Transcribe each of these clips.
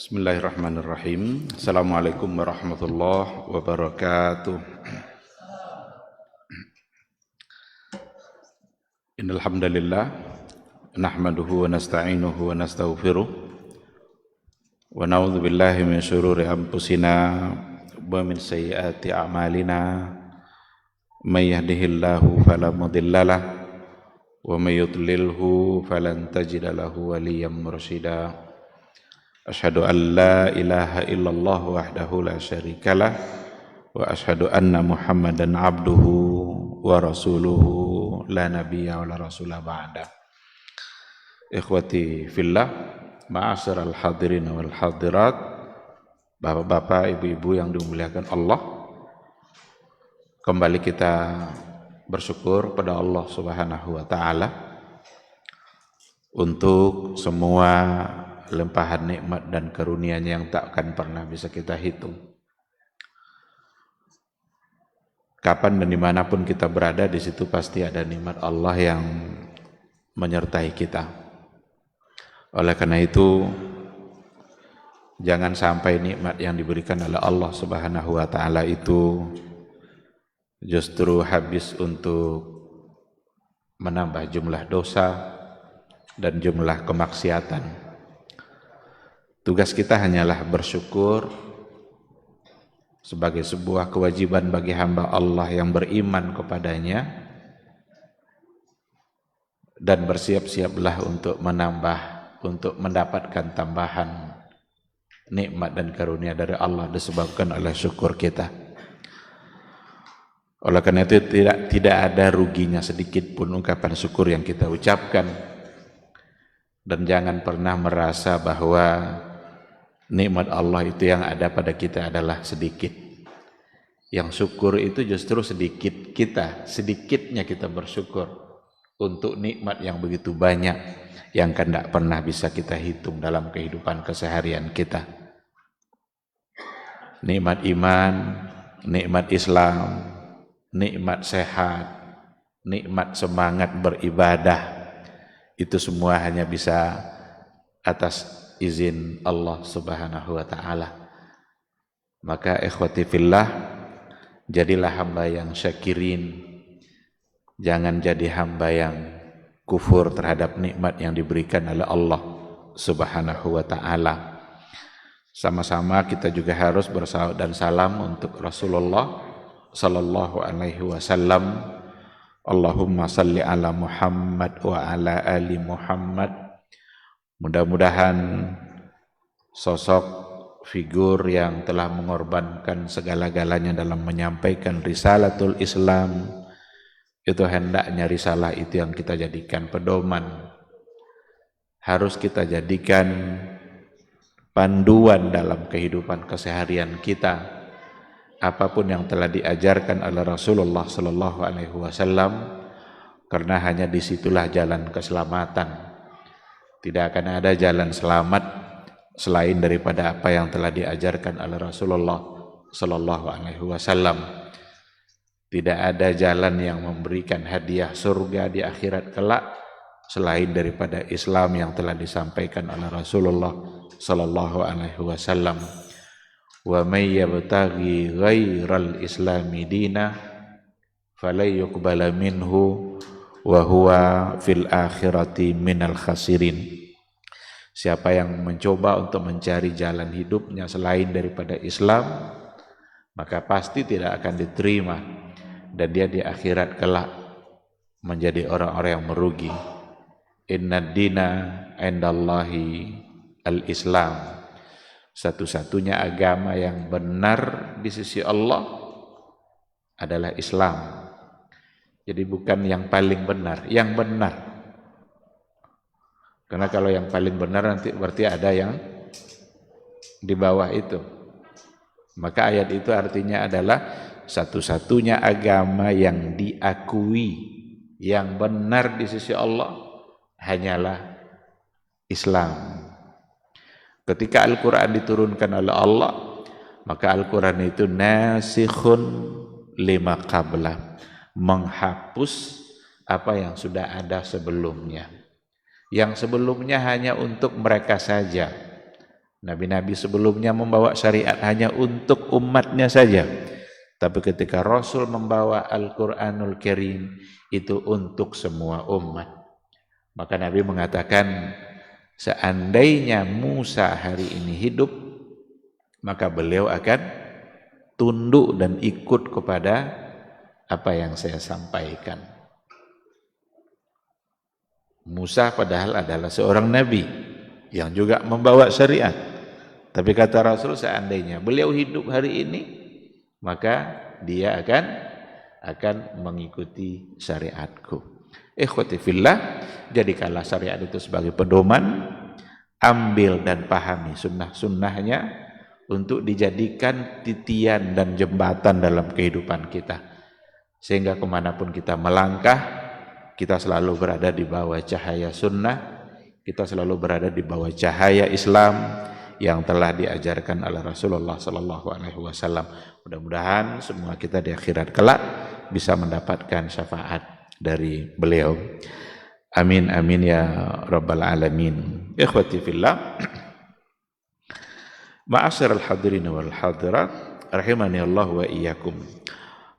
Bismillahirrahmanirrahim. Assalamualaikum warahmatullahi wabarakatuh. Innal hamdalillah nahmaduhu wa nasta'inuhu wa nastaghfiruh wa na'udzu billahi min shururi anfusina wa min sayyiati a'malina. May yahdihillahu fala mudhillalah wa may yudlilhu falan tajida lahu waliyyan mursyida. Asyhadu an la ilaha illallah wahdahu la syarikalah wa asyhadu anna Muhammadan abduhu wa rasuluhu la nabiyya wa la rasula ba'da. Ikhwati fillah, ma'asyiral hadirin wal hadirat, bapak-bapak, ibu-ibu yang dimuliakan Allah, kembali kita bersyukur pada Allah Subhanahu wa taala untuk semua limpahan nikmat dan karunia-Nya yang tak akan pernah bisa kita hitung. Kapan dan dimanapun kita berada, di situ pasti ada nikmat Allah yang menyertai kita. Oleh karena itu, jangan sampai nikmat yang diberikan oleh Allah Subhanahu wa taala itu justru habis untuk menambah jumlah dosa dan jumlah kemaksiatan. Tugas kita hanyalah bersyukur sebagai sebuah kewajiban bagi hamba Allah yang beriman kepadanya, dan bersiap-siaplah untuk menambah, untuk mendapatkan tambahan nikmat dan karunia dari Allah disebabkan oleh syukur kita. Oleh karena itu tidak ada ruginya sedikit pun ungkapan syukur yang kita ucapkan, dan jangan pernah merasa bahwa nikmat Allah itu yang ada pada kita adalah sedikit. Yang syukur itu justru sedikit sedikitnya kita bersyukur untuk nikmat yang begitu banyak yang tidak pernah bisa kita hitung dalam kehidupan keseharian kita. Nikmat iman, nikmat Islam, nikmat sehat, nikmat semangat beribadah, itu semua hanya bisa atas izin Allah Subhanahu wa taala. Maka ikhwati fillah, jadilah hamba yang syakirin. Jangan jadi hamba yang kufur terhadap nikmat yang diberikan oleh Allah Subhanahu wa taala. Sama-sama kita juga harus bersalawat dan salam untuk Rasulullah sallallahu alaihi wasallam. Allahumma salli ala Muhammad wa ala ali Muhammad. Mudah-mudahan sosok figur yang telah mengorbankan segala-galanya dalam menyampaikan risalatul Islam, itu hendaknya risalah itu yang kita jadikan pedoman, harus kita jadikan panduan dalam kehidupan keseharian kita. Apapun yang telah diajarkan oleh Rasulullah sallallahu alaihi wasallam, karena hanya disitulah jalan keselamatan. Tidak akan ada jalan selamat selain daripada apa yang telah diajarkan oleh Rasulullah sallallahu alaihi wasallam. Tidak ada jalan yang memberikan hadiah surga di akhirat kelak selain daripada Islam yang telah disampaikan oleh Rasulullah sallallahu alaihi wasallam. Wa may yabtaghi ghairal islami dina falay yuqbala minhu wa huwa fil akhirati minal khasirin. Siapa yang mencoba untuk mencari jalan hidupnya selain daripada Islam, maka pasti tidak akan diterima, dan dia di akhirat kelak menjadi orang-orang yang merugi. Innad dina indallahi al-Islam. Satu-satunya agama yang benar di sisi Allah adalah Islam. Jadi bukan yang paling benar, yang benar. Karena kalau yang paling benar nanti berarti ada yang di bawah itu. Maka ayat itu artinya adalah satu-satunya agama yang diakui, yang benar di sisi Allah hanyalah Islam. Ketika Al-Quran diturunkan oleh Allah, maka Al-Quran itu nasikhun lima qablah, menghapus apa yang sudah ada sebelumnya. Yang sebelumnya hanya untuk mereka saja, Nabi-nabi sebelumnya membawa syariat hanya untuk umatnya saja. Tapi ketika Rasul membawa Al-Quranul Karim, itu untuk semua umat. Maka Nabi mengatakan, seandainya Musa hari ini hidup, maka beliau akan tunduk dan ikut kepada apa yang saya sampaikan. Musa padahal adalah seorang nabi yang juga membawa syariat. Tapi kata Rasul, seandainya beliau hidup hari ini, maka dia akan mengikuti syariatku. Ikhwati fillah, jadikanlah syariat itu sebagai pedoman, ambil dan pahami sunnah-sunnahnya untuk dijadikan titian dan jembatan dalam kehidupan kita. Sehingga kemanapun kita melangkah, kita selalu berada di bawah cahaya sunnah, kita selalu berada di bawah cahaya Islam yang telah diajarkan oleh Rasulullah sallallahu alaihi wasallam. Mudah-mudahan semua kita di akhirat kelak bisa mendapatkan syafaat dari beliau. Amin amin ya rabbal alamin. Ikhwati fillah, ma'asyiral hadirin wal hadirat, rahimani Allah wa iyyakum.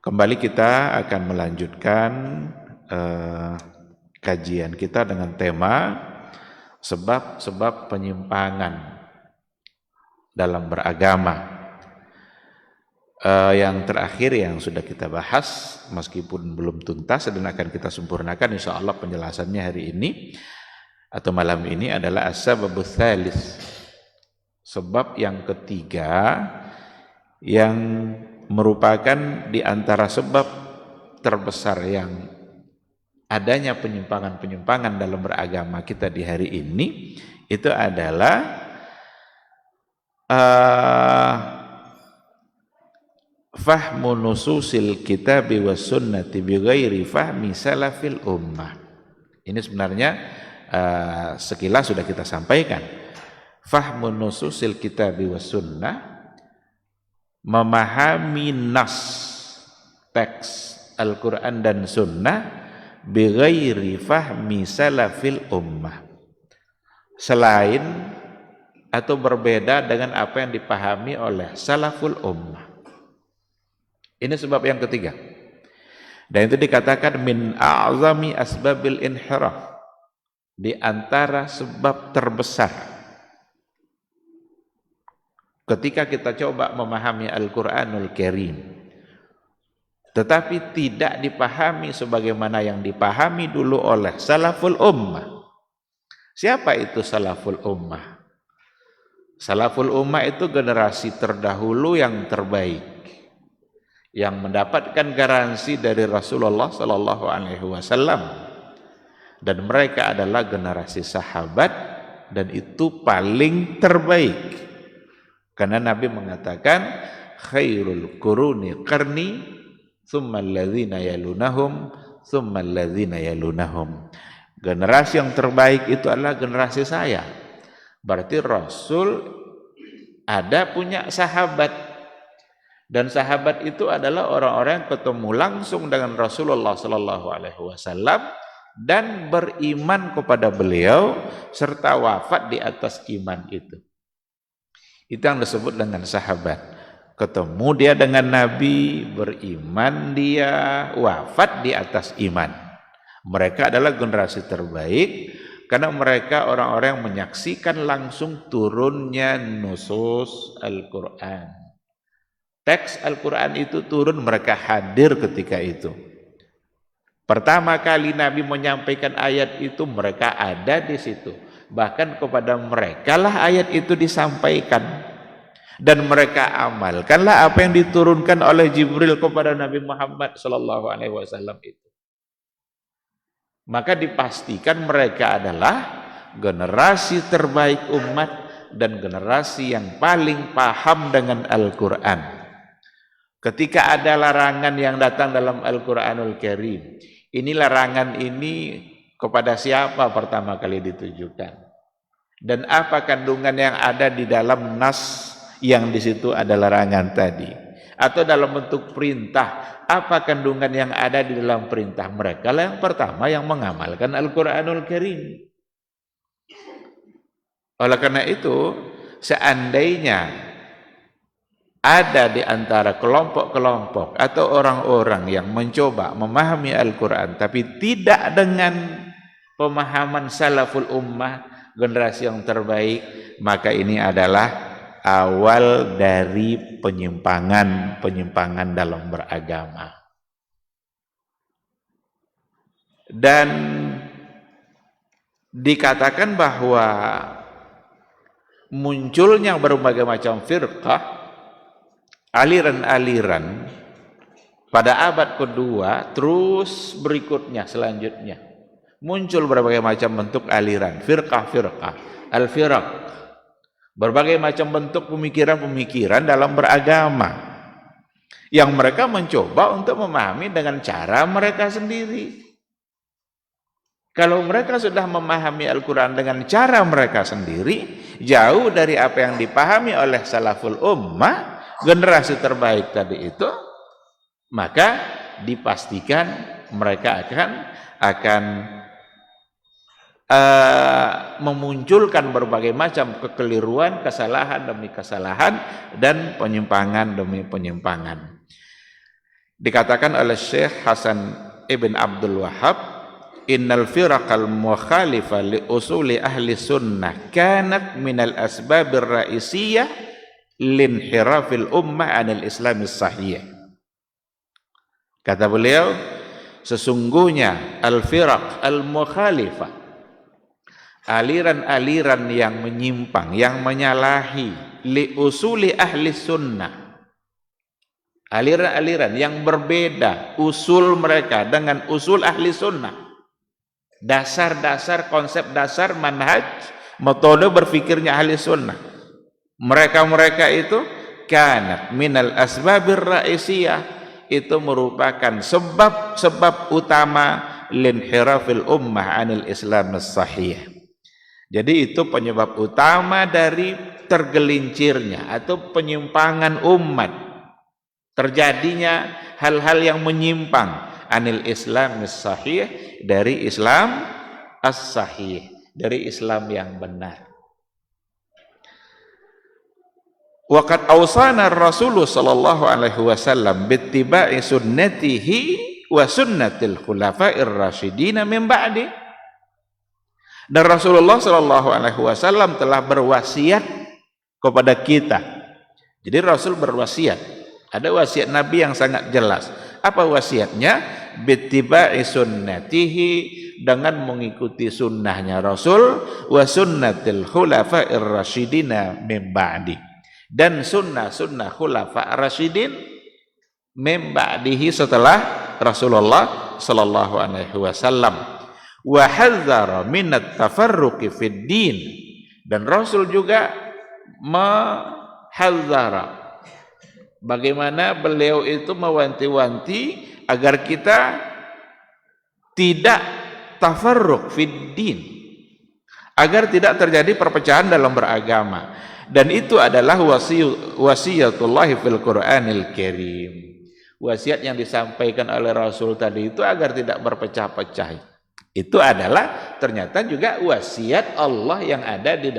Kembali kita akan melanjutkan kajian kita dengan tema sebab-sebab penyimpangan dalam beragama. Yang terakhir yang sudah kita bahas, meskipun belum tuntas dan akan kita sempurnakan insya Allah penjelasannya hari ini atau malam ini, adalah as-sababus tsalits, sebab yang ketiga yang merupakan di antara sebab terbesar yang adanya penyimpangan-penyimpangan dalam beragama kita di hari ini, itu adalah fahmu nususil kitabi was sunnati bighairi fahmi salafil ummah. Ini sebenarnya sekilas sudah kita sampaikan. Fahmu nususil kitabi was sunnah, memahami nas teks Al-Quran dan sunnah bighairi fahmi salafil ummah, selain atau berbeda dengan apa yang dipahami oleh salaful ummah. Ini sebab yang ketiga, dan itu dikatakan min a'zami asbabil inhiraf, di antara sebab terbesar ketika kita coba memahami Al-Quranul Karim tetapi tidak dipahami sebagaimana yang dipahami dulu oleh salaful ummah. Siapa itu salaful ummah? Salaful ummah itu generasi terdahulu yang terbaik, yang mendapatkan garansi dari Rasulullah sallallahu alaihi wasallam, dan mereka adalah generasi sahabat, dan itu paling terbaik. Karena Nabi mengatakan khairul quruni qarni tsumma alladzina yalunahum tsumma alladzina yalunahum. Generasi yang terbaik itu adalah generasi saya. Berarti Rasul ada punya sahabat, dan sahabat itu adalah orang-orang yang ketemu langsung dengan Rasulullah sallallahu alaihi wasallam dan beriman kepada beliau serta wafat di atas iman itu. Itu yang disebut dengan sahabat. Ketemu dia dengan Nabi, beriman dia, wafat di atas iman. Mereka adalah generasi terbaik karena mereka orang-orang yang menyaksikan langsung turunnya nusus Al-Quran. Teks Al-Quran itu turun, mereka hadir ketika itu. Pertama kali Nabi menyampaikan ayat itu, mereka ada di situ. Bahkan kepada mereka lah ayat itu disampaikan. Dan mereka amalkanlah apa yang diturunkan oleh Jibril kepada Nabi Muhammad sallallahu alaihi wasallam itu. Maka dipastikan mereka adalah generasi terbaik umat dan generasi yang paling paham dengan Al-Quran. Ketika ada larangan yang datang dalam Al-Quranul Karim, ini larangan ini kepada siapa pertama kali ditujukan? Dan apa kandungan yang ada di dalam nas yang di situ ada larangan tadi? Atau dalam bentuk perintah, apa kandungan yang ada di dalam perintah? Mereka lah yang pertama yang mengamalkan Al-Quranul Karim. Oleh karena itu, seandainya ada di antara kelompok-kelompok atau orang-orang yang mencoba memahami Al-Quran tapi tidak dengan pemahaman salaful ummah, generasi yang terbaik, maka ini adalah awal dari penyimpangan dalam beragama. Dan dikatakan bahwa munculnya berbagai macam firqah, aliran-aliran pada abad kedua, terus berikutnya selanjutnya muncul berbagai macam bentuk aliran, firqah-firqah, al-firaq, berbagai macam bentuk pemikiran-pemikiran dalam beragama yang mereka mencoba untuk memahami dengan cara mereka sendiri. Kalau mereka sudah memahami Al-Quran dengan cara mereka sendiri, jauh dari apa yang dipahami oleh salaful ummah, generasi terbaik tadi itu, maka dipastikan mereka akan memunculkan berbagai macam kekeliruan, kesalahan demi kesalahan, dan penyimpangan demi penyimpangan. Dikatakan oleh Syekh Hasan Ibn Abdul Wahhab, innal firaqal mukhalifah li usuli ahli sunnah kanat minal asbabir ra'isiyah linhirafil ummah anil islamis sahih. Kata beliau, sesungguhnya al-firaq al-mukhalifah, aliran-aliran yang menyimpang, yang menyalahi li usuli ahli sunnah, aliran-aliran yang berbeda usul mereka dengan usul ahli sunnah, dasar-dasar, konsep dasar, manhaj, metode berfikirnya ahli sunnah, mereka itu kanat minal asbabir ra'isiyah, itu merupakan sebab utama linhirafil ummah anil islam sahih. Jadi itu penyebab utama dari tergelincirnya atau penyimpangan umat, terjadinya hal-hal yang menyimpang anil islam sahih, dari Islam as-sahih, dari Islam yang benar. Waqad awsana Rasulullah sallallahu alaihi wasallam bittiba'i sunnatihi wa sunnatil khulafa'ir rasyidin min ba'di. Dan Rasulullah sallallahu alaihi wasallam telah berwasiat kepada kita. Jadi Rasul berwasiat. Ada wasiat Nabi yang sangat jelas. Apa wasiatnya? Bittiba'i sunnatihi, dengan mengikuti sunnahnya Rasul, wa sunnatil khulafa'ir rasyidin min ba'di, dan sunnah khulafa rasyidin min ba'dihi, setelah Rasulullah sallallahu alaihi wasallam. Wa hadzara minat tafarruqi fid din, dan Rasul juga menghadzara, bagaimana beliau itu mewanti-wanti agar kita tidak tafarruq fid din, agar tidak terjadi perpecahan dalam beragama. Dan itu adalah wasiyatullah fil Qur'anil Karim. Wasiat yang disampaikan oleh Rasul tadi itu agar tidak berpecah-pecah, itu adalah ternyata juga wasiat Allah yang ada di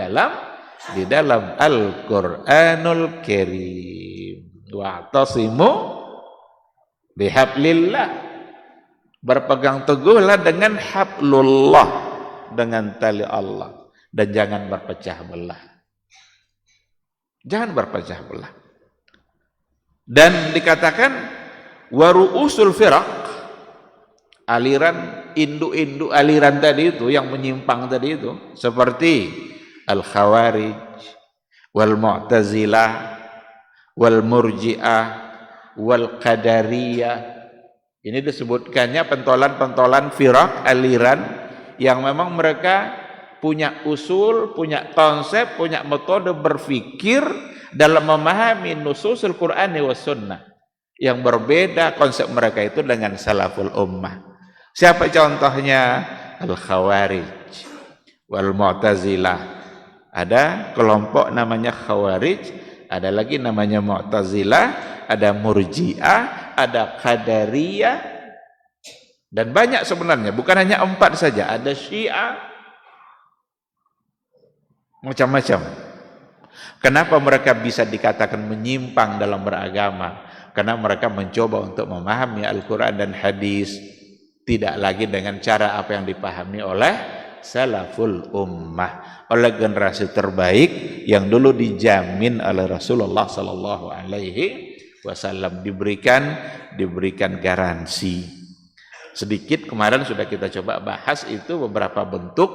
dalam Al-Qur'anul Karim. Wa'tasimu bihablillah, berpegang teguhlah dengan hablullah, dengan tali Allah, dan jangan berpecah belah. Jangan berpecah belah. Dan dikatakan waru'usul firaq, aliran induk-induk aliran tadi itu yang menyimpang tadi itu, seperti al-khawarij, wal mu'tazilah, wal murji'ah, wal qadariyah. Ini disebutkannya pentolan-pentolan firaq, aliran yang memang mereka punya usul, punya konsep, punya metode berfikir dalam memahami nususul Qur'ani was sunnah, yang berbeda konsep mereka itu dengan salaful ummah. Siapa contohnya? Al-Khawarij wal Mu'tazilah. Ada kelompok namanya Khawarij, ada lagi namanya Mu'tazilah, ada Murji'ah, ada Qadariyah, dan banyak sebenarnya, bukan hanya 4 saja, ada Syiah, macam-macam. Kenapa mereka bisa dikatakan menyimpang dalam beragama? Karena mereka mencoba untuk memahami Al-Quran dan hadis tidak lagi dengan cara apa yang dipahami oleh salaful ummah, oleh generasi terbaik yang dulu dijamin oleh Rasulullah sallallahu alaihi wasallam, diberikan garansi. Sedikit kemarin sudah kita coba bahas itu beberapa bentuk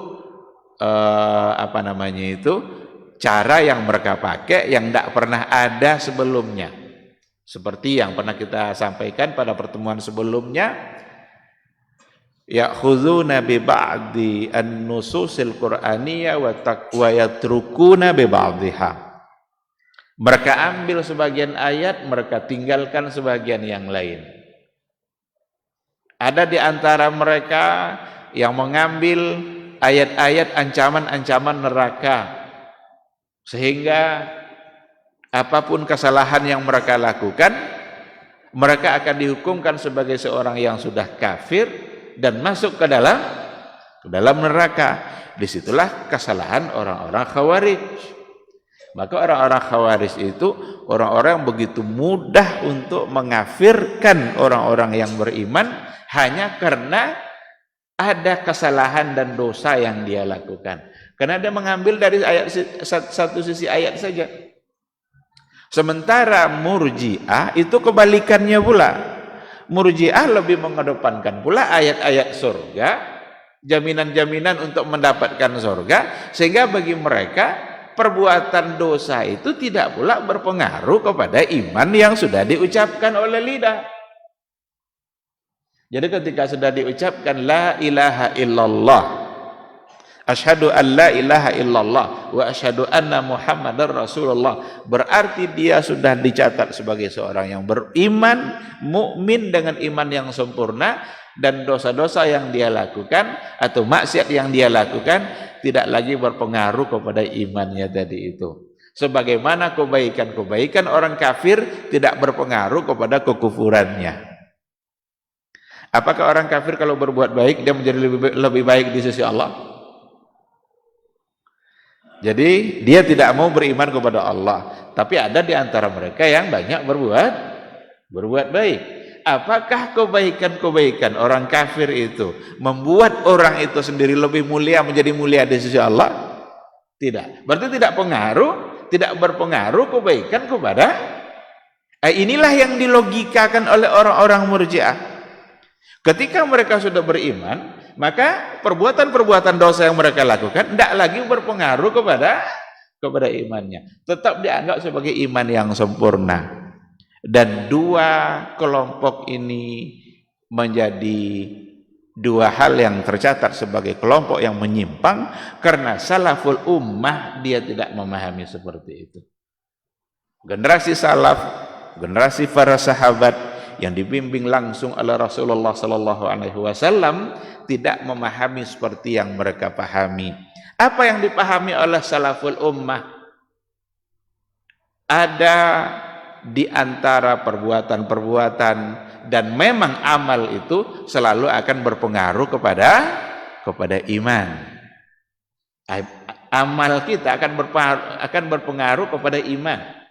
cara yang mereka pakai yang tidak pernah ada sebelumnya. Seperti yang pernah kita sampaikan pada pertemuan sebelumnya, ya'khudhuna bi ba'di an-nususil qur'aniyah wa yatrukuna bi ba'dihha. Mereka ambil sebagian ayat, mereka tinggalkan sebagian yang lain. Ada di antara mereka yang mengambil ayat-ayat ancaman-ancaman neraka, sehingga apapun kesalahan yang mereka lakukan, mereka akan dihukumkan sebagai seorang yang sudah kafir dan masuk ke dalam neraka. Disitulah kesalahan orang-orang Khawarij. Maka orang-orang Khawarij itu orang-orang yang begitu mudah untuk mengafirkan orang-orang yang beriman hanya karena ada kesalahan dan dosa yang dia lakukan. Karena dia mengambil dari ayat satu sisi ayat saja. Sementara Murji'ah itu kebalikannya pula. Murji'ah lebih mengedepankan pula ayat-ayat surga, jaminan-jaminan untuk mendapatkan surga, sehingga bagi mereka perbuatan dosa itu tidak pula berpengaruh kepada iman yang sudah diucapkan oleh lidah. Jadi ketika sudah diucapkan la ilaha illallah, asyhadu an la ilaha illallah wa asyhadu anna muhammadar rasulullah, berarti dia sudah dicatat sebagai seorang yang beriman, mukmin dengan iman yang sempurna, dan dosa-dosa yang dia lakukan atau maksiat yang dia lakukan tidak lagi berpengaruh kepada imannya tadi itu. Sebagaimana kebaikan-kebaikan orang kafir tidak berpengaruh kepada kekufurannya. Apakah orang kafir kalau berbuat baik dia menjadi lebih baik di sisi Allah? Jadi dia tidak mau beriman kepada Allah, tapi ada di antara mereka yang banyak berbuat baik. Apakah kebaikan-kebaikan orang kafir itu membuat orang itu sendiri lebih mulia, menjadi mulia di sisi Allah? Tidak. Berarti tidak berpengaruh kebaikan kepada inilah yang dilogikakan oleh orang-orang Murji'ah. Ketika mereka sudah beriman, maka perbuatan-perbuatan dosa yang mereka lakukan tidak lagi berpengaruh kepada imannya. Tetap dianggap sebagai iman yang sempurna. Dan dua kelompok ini menjadi dua hal yang tercatat sebagai kelompok yang menyimpang karena salaful ummah dia tidak memahami seperti itu. Generasi salaf, generasi para sahabat yang dibimbing langsung oleh Rasulullah sallallahu alaihi wasallam tidak memahami seperti yang mereka pahami. Apa yang dipahami oleh salaful ummah? Ada di antara perbuatan-perbuatan dan memang amal itu selalu akan berpengaruh kepada iman. Amal kita akan berpengaruh kepada iman.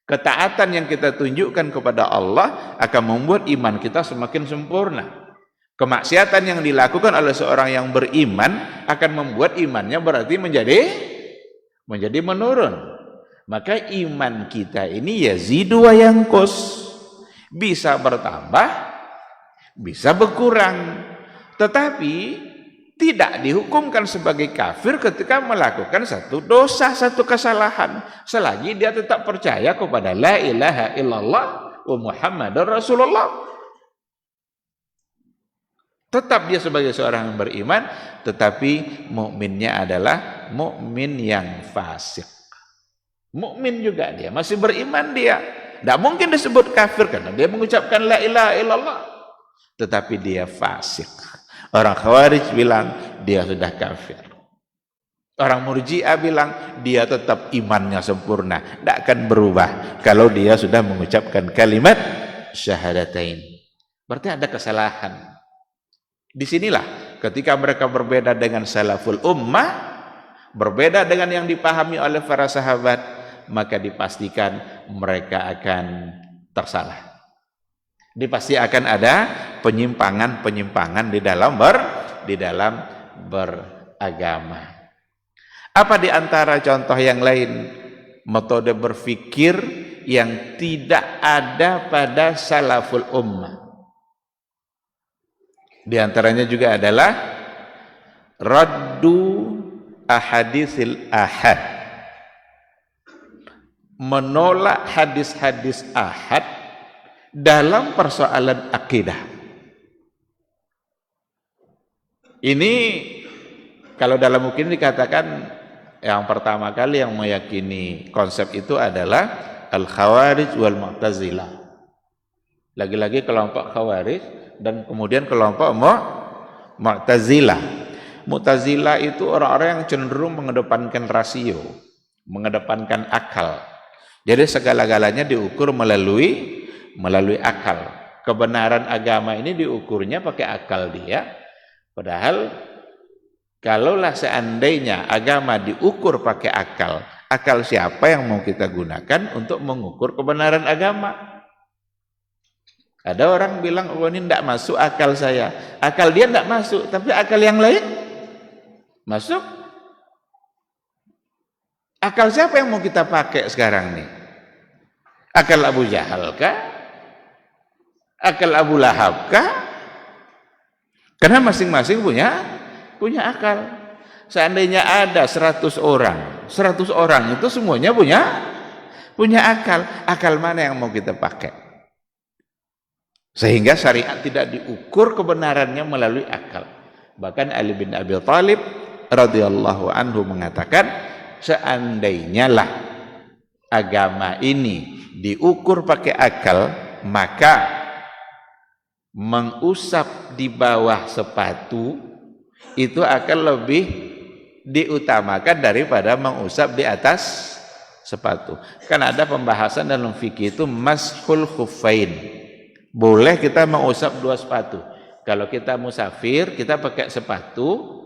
Ketaatan yang kita tunjukkan kepada Allah akan membuat iman kita semakin sempurna. Kemaksiatan yang dilakukan oleh seorang yang beriman akan membuat imannya berarti menjadi menurun. Maka iman kita ini yazidu wa yanqus, bisa bertambah, bisa berkurang, tetapi tidak dihukumkan sebagai kafir ketika melakukan satu dosa, satu kesalahan, selagi dia tetap percaya kepada la ilaha illallah wa muhammadar rasulullah. Tetap dia sebagai seorang yang beriman, tetapi mukminnya adalah mukmin yang fasik. Mukmin juga dia, masih beriman dia. Tidak mungkin disebut kafir karena dia mengucapkan la ilaha illallah, tetapi dia fasik. Orang Khawarij bilang dia sudah kafir. Orang Murji'ah bilang dia tetap imannya sempurna, tidak akan berubah kalau dia sudah mengucapkan kalimat syahadatain. Berarti ada kesalahan. Disinilah ketika mereka berbeda dengan salaful ummah, berbeda dengan yang dipahami oleh para sahabat. maka dipastikan mereka akan tersalah. Pasti akan ada penyimpangan-penyimpangan di dalam beragama. Apa di antara contoh yang lain? Metode berpikir yang tidak ada pada salaful ummah. Di antaranya juga adalah raddu ahaditsil ahad. Menolak hadis-hadis ahad dalam persoalan akidah. Ini kalau dalam mungkin dikatakan yang pertama kali yang meyakini konsep itu adalah Al-Khawarij wal Mu'tazilah. Lagi-lagi kelompok Khawarij dan kemudian kelompok Mu'tazilah. Mu'tazilah itu orang-orang yang cenderung mengedepankan rasio, mengedepankan akal. Jadi segala-galanya diukur melalui akal. Kebenaran agama ini diukurnya pakai akal dia. Padahal kalaulah seandainya agama diukur pakai akal, akal siapa yang mau kita gunakan untuk mengukur kebenaran agama? Ada orang bilang, oh ini tidak masuk akal saya. Akal dia tidak masuk, tapi akal yang lain masuk. Akal siapa yang mau kita pakai sekarang nih? Akal Abu Jahal kah? Akal Abu Lahab kah? Karena masing-masing punya akal. Seandainya ada 100 orang itu semuanya punya akal. Akal mana yang mau kita pakai? Sehingga syariat tidak diukur kebenarannya melalui akal. Bahkan Ali bin Abi Thalib radhiyallahu anhu mengatakan, seandainya lah agama ini diukur pakai akal, maka mengusap di bawah sepatu itu akan lebih diutamakan daripada mengusap di atas sepatu. Kan ada pembahasan dalam fikih itu mashul khuffain. Boleh kita mengusap dua sepatu. Kalau kita musafir, kita pakai sepatu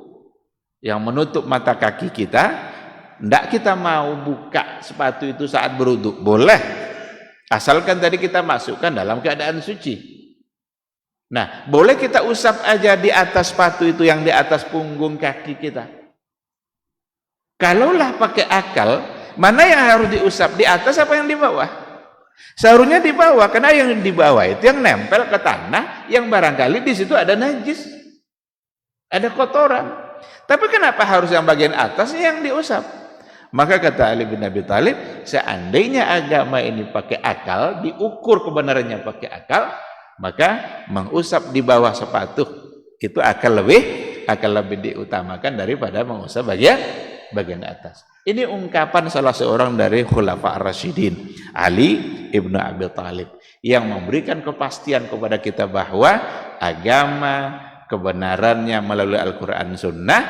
yang menutup mata kaki kita, tidak kita mau buka sepatu itu saat berwudu. Boleh. Asalkan tadi kita masukkan dalam keadaan suci. Nah, boleh kita usap aja di atas sepatu itu yang di atas punggung kaki kita. Kalaulah pakai akal, mana yang harus diusap, di atas apa yang di bawah? Seharusnya di bawah, karena yang di bawah itu yang nempel ke tanah, yang barangkali di situ ada najis, ada kotoran. Tapi kenapa harus yang bagian atas yang diusap? Maka kata Ali bin Abi Thalib, seandainya agama ini pakai akal, diukur kebenarannya pakai akal, maka mengusap di bawah sepatu itu akan lebih diutamakan daripada mengusap bagian atas. Ini ungkapan salah seorang dari Khulafa ar-Rasyidin, Ali ibnu Abi Thalib, yang memberikan kepastian kepada kita bahwa agama kebenarannya melalui Al-Quran Sunnah,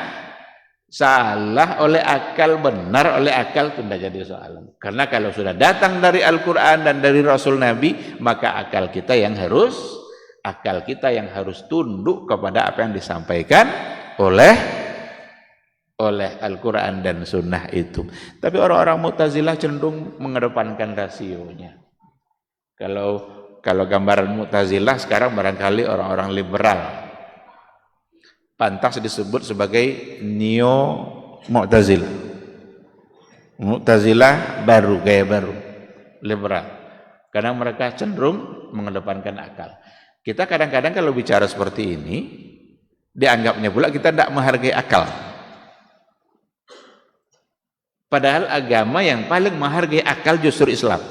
salah oleh akal, benar oleh akal, tidak jadi soalan. Karena kalau sudah datang dari Al-Quran dan dari Rasul Nabi, maka akal kita yang harus tunduk kepada apa yang disampaikan oleh Al-Quran dan Sunnah itu. Tapi orang-orang Mu'tazilah cenderung mengedepankan rasionya. Kalau gambaran Mu'tazilah sekarang barangkali orang-orang liberal, pantas disebut sebagai neo Mu'tazilah. Mu'tazilah baru, gaya baru, liberal. Karena mereka cenderung mengedepankan akal. Kita kadang-kadang kalau bicara seperti ini, dianggapnya pula kita tidak menghargai akal. Padahal agama yang paling menghargai akal justru Islam.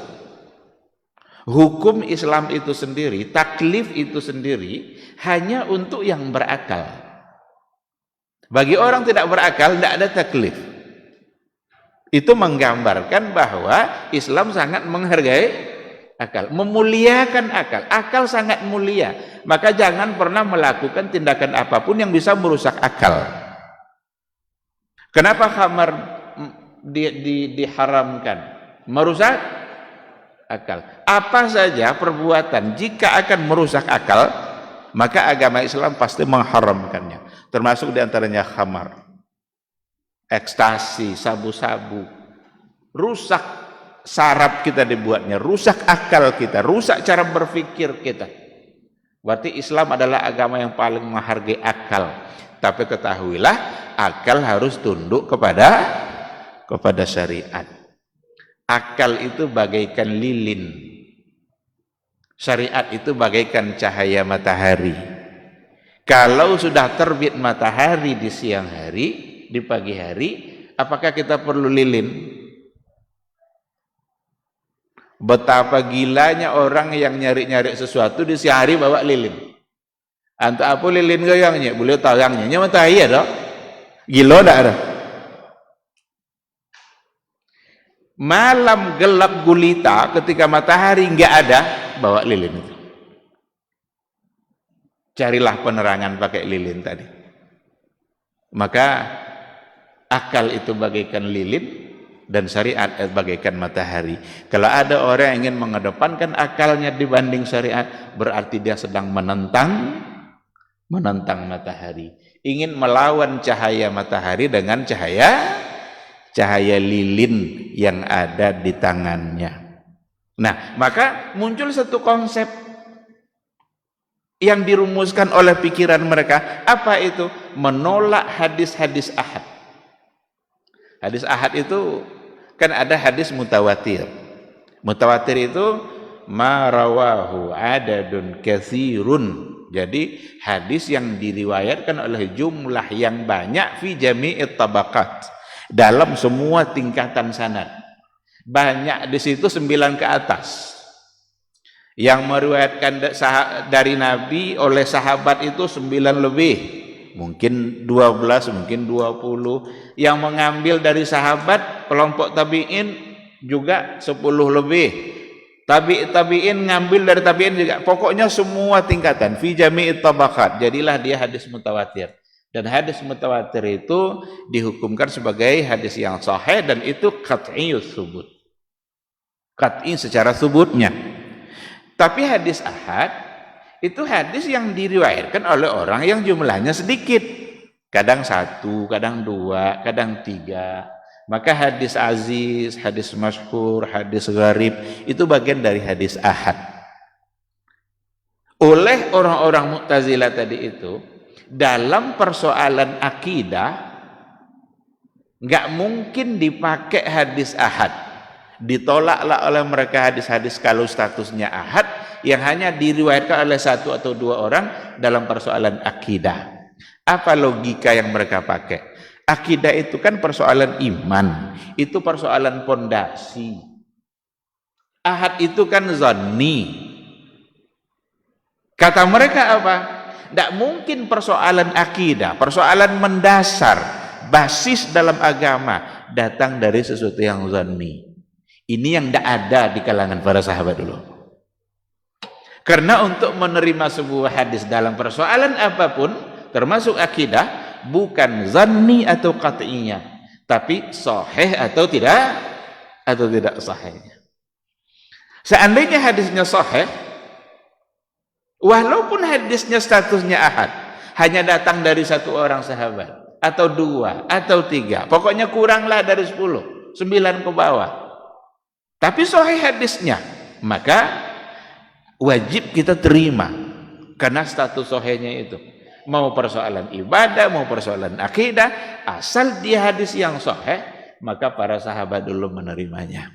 Hukum Islam itu sendiri, taklif itu sendiri, hanya untuk yang berakal. Bagi orang tidak berakal, tidak ada taklif. Itu menggambarkan bahwa Islam sangat menghargai akal, memuliakan akal. Akal sangat mulia. Maka jangan pernah melakukan tindakan apapun yang bisa merusak akal. Kenapa khamar diharamkan? Merusak akal. Apa saja perbuatan jika akan merusak akal, maka agama Islam pasti mengharamkannya. Termasuk diantaranya khamar, ekstasi, sabu-sabu, rusak saraf kita dibuatnya, rusak akal kita, rusak cara berpikir kita. Berarti Islam adalah agama yang paling menghargai akal. Tapi ketahuilah, akal harus tunduk kepada syariat. Akal itu bagaikan lilin, syariat itu bagaikan cahaya matahari. Kalau sudah terbit matahari di siang hari, di pagi hari, apakah kita perlu lilin? Betapa gilanya orang yang nyari-nyari sesuatu di siang hari bawa lilin. Anta apa lilin goyangnya? Boleh tarangnya, matahari ada. Gila tak ada? Malam gelap gulita ketika matahari enggak ada, bawa lilin itu. Carilah penerangan pakai lilin tadi. Maka akal itu bagaikan lilin dan syariat bagaikan matahari. Kalau ada orang yang ingin mengedepankan akalnya dibanding syariat, berarti dia sedang menentang matahari. Ingin melawan cahaya matahari dengan cahaya lilin yang ada di tangannya. Nah, maka muncul satu konsep yang dirumuskan oleh pikiran mereka. Apa itu? Menolak hadis-hadis ahad. Hadis ahad itu kan ada hadis mutawatir. Mutawatir itu ma rawahu adadun katsirun. Jadi hadis yang diriwayatkan oleh jumlah yang banyak fi jami'it tabaqat, dalam semua tingkatan sanad. Banyak di situ 9 ke atas. Yang meriwayatkan dari Nabi oleh sahabat itu 9 lebih, mungkin 12, mungkin 20. Yang mengambil dari sahabat kelompok tabi'in juga 10 lebih. Tabi'in ngambil dari tabi'in juga. Pokoknya semua tingkatan fi jami'it tabaqat. Jadilah dia hadis mutawatir. Dan hadis mutawatir itu dihukumkan sebagai hadis yang sahih, dan itu qat'iyus subut. Qat'i secara subutnya. Tapi hadis ahad itu hadis yang diriwayatkan oleh orang yang jumlahnya sedikit. Kadang 1, kadang 2, kadang 3. Maka hadis aziz, hadis masyhur, hadis gharib itu bagian dari hadis ahad. Oleh orang-orang Mu'tazilah tadi itu, dalam persoalan akidah nggak mungkin dipakai hadis ahad. Ditolaklah oleh mereka hadis-hadis kalau statusnya ahad yang hanya diriwayatkan oleh 1 atau 2 orang dalam persoalan akidah. Apa logika yang mereka pakai? Akidah itu kan persoalan iman, itu persoalan pondasi. Ahad itu kan zanni. Kata mereka apa? Tidak mungkin persoalan akidah, persoalan mendasar, basis dalam agama datang dari sesuatu yang zanni. Ini yang tidak ada di kalangan para sahabat dulu. Karena untuk menerima sebuah hadis dalam persoalan apapun, termasuk akidah, bukan zanni atau qat'iyah, tapi sahih atau tidak sahihnya. Seandainya hadisnya sahih, walaupun hadisnya statusnya ahad, hanya datang dari 1 orang sahabat, atau 2, atau 3, pokoknya kuranglah dari 10, 9 ke bawah. Tapi sahih hadisnya, maka wajib kita terima karena status sahihnya itu. Mau persoalan ibadah, mau persoalan akidah, asal dia hadis yang sahih, maka para sahabat dulu menerimanya.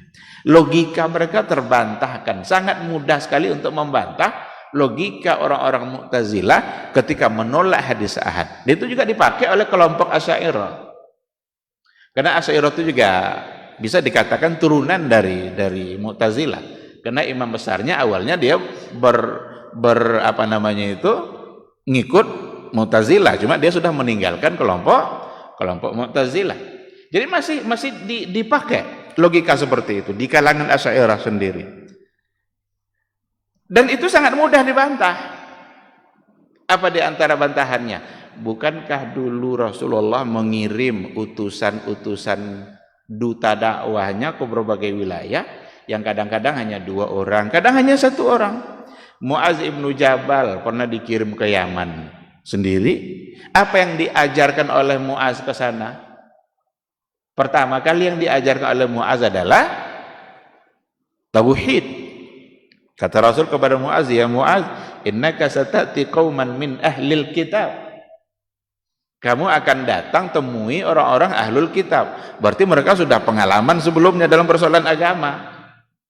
Logika mereka terbantahkan, sangat mudah sekali untuk membantah logika orang-orang Mu'tazilah ketika menolak hadis ahad. Itu juga dipakai oleh kelompok Asy'ariyah. Karena Asy'ariyah itu juga bisa dikatakan turunan dari Mu'tazilah, karena imam besarnya awalnya dia ngikut Mu'tazilah, cuma dia sudah meninggalkan kelompok Mu'tazilah. Jadi masih dipakai logika seperti itu di kalangan Asy'ariyah sendiri, dan itu sangat mudah dibantah. Apa di antara bantahannya? Bukankah dulu Rasulullah mengirim utusan-utusan duta dakwahnya ke berbagai wilayah yang kadang-kadang hanya 2 orang, kadang hanya 1 orang. Muaz ibnu Jabal pernah dikirim ke Yaman sendiri. Apa yang diajarkan oleh Muaz ke sana? Pertama kali yang diajarkan oleh Muaz adalah Tauhid. Kata Rasul kepada Muaz, ya Muaz, innaka satati qauman min ahlil kitab. Kamu akan datang temui orang-orang ahlul kitab. Berarti mereka sudah pengalaman sebelumnya dalam persoalan agama.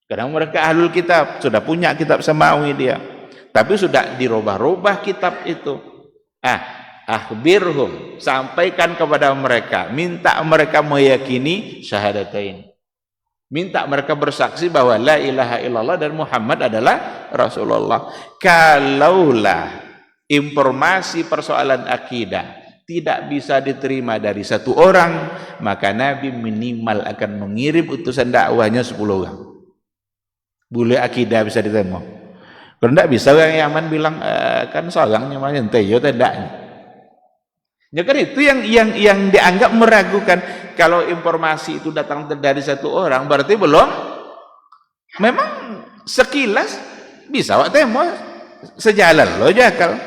Karena mereka ahlul kitab, sudah punya kitab samawi dia. Tapi sudah dirubah-rubah kitab itu. Akhbirhum, sampaikan kepada mereka, minta mereka meyakini syahadatain. Minta mereka bersaksi bahwa la ilaha illallah dan Muhammad adalah Rasulullah. Kalaulah informasi persoalan akidah tidak bisa diterima dari satu orang, maka Nabi minimal akan mengirim utusan dakwahnya 10 orang. Boleh akidah bisa diterima. Kalau tidak bisa orang Yaman bilang kan seorang namanya ente yo tidak. Ya kan itu yang dianggap meragukan. Kalau informasi itu datang dari satu orang, berarti belum. Memang sekilas bisa wak temo sejalan lo jakal.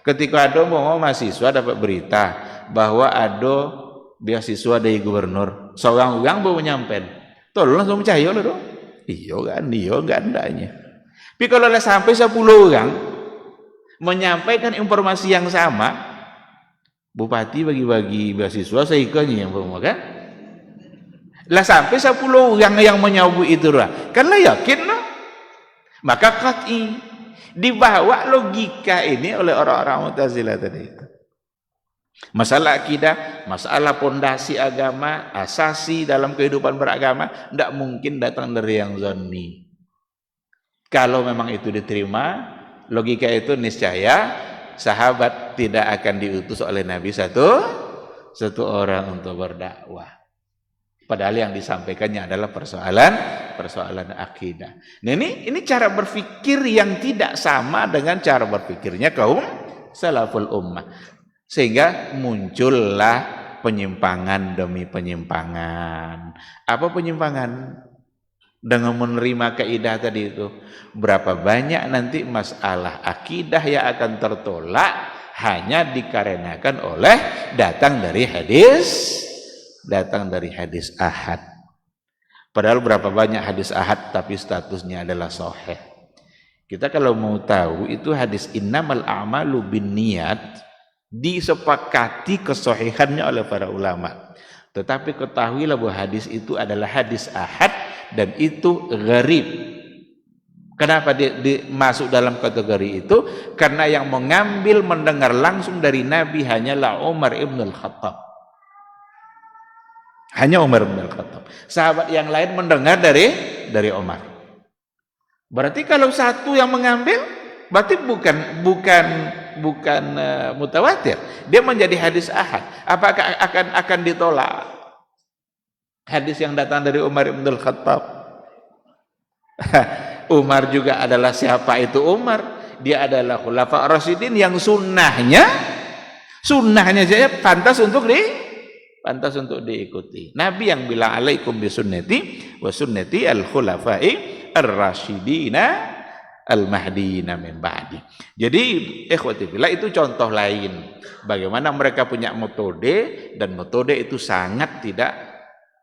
Ketika ada mau mahasiswa dapat berita bahwa ada beasiswa dari gubernur, seorang orang baru nyampen, tolong langsung percaya lo dong. Iya kan, andanya. Tapi kalau sampai 10 orang menyampaikan informasi yang sama, bupati bagi-bagi beasiswa seikanya yang belum kan? Lah sampai 10 orang yang menyambut itu lah, kan lah yakin lah. Maka qat'i dibawa logika ini oleh orang-orang Mu'tazilah tadi itu. Masalah akidah, masalah pondasi agama, asasi dalam kehidupan beragama, tidak mungkin datang dari yang zanni. Kalau memang itu diterima, logika itu niscaya sahabat tidak akan diutus oleh Nabi satu orang untuk berdakwah. Padahal yang disampaikannya adalah persoalan akidah. Nah, ini cara berpikir yang tidak sama dengan cara berpikirnya kaum salaful ummah. Sehingga muncullah penyimpangan demi penyimpangan. Apa penyimpangan? Dengan menerima kaidah tadi itu, berapa banyak nanti masalah akidah yang akan tertolak hanya dikarenakan oleh datang dari hadis ahad. Padahal berapa banyak hadis ahad tapi statusnya adalah sahih. Kita kalau mau tahu itu hadis innamal a'malu binniyat disepakati kesahihannya oleh para ulama. Tetapi ketahuilah bahwa hadis itu adalah hadis ahad dan itu gharib. Kenapa masuk dalam kategori itu? Karena yang mendengar langsung dari Nabi hanyalah Umar ibn al-Khattab. Hanya Umar ibn al-Khattab. Sahabat yang lain mendengar dari Umar. Berarti kalau satu yang mengambil, berarti bukan mutawatir. Dia menjadi hadis ahad. Apakah akan ditolak hadis yang datang dari Umar ibn al-Khattab? Umar juga adalah siapa itu Umar? Dia adalah khulafa rasyidin yang sunnahnya saja pantas untuk diikuti. Nabi yang bilang alaikum bisunnati wa sunnati al-khulafai ar-rasyidina al-mahdiyina min ba'di. Jadi ikhwati fillah, itu contoh lain bagaimana mereka punya metode, dan metode itu sangat tidak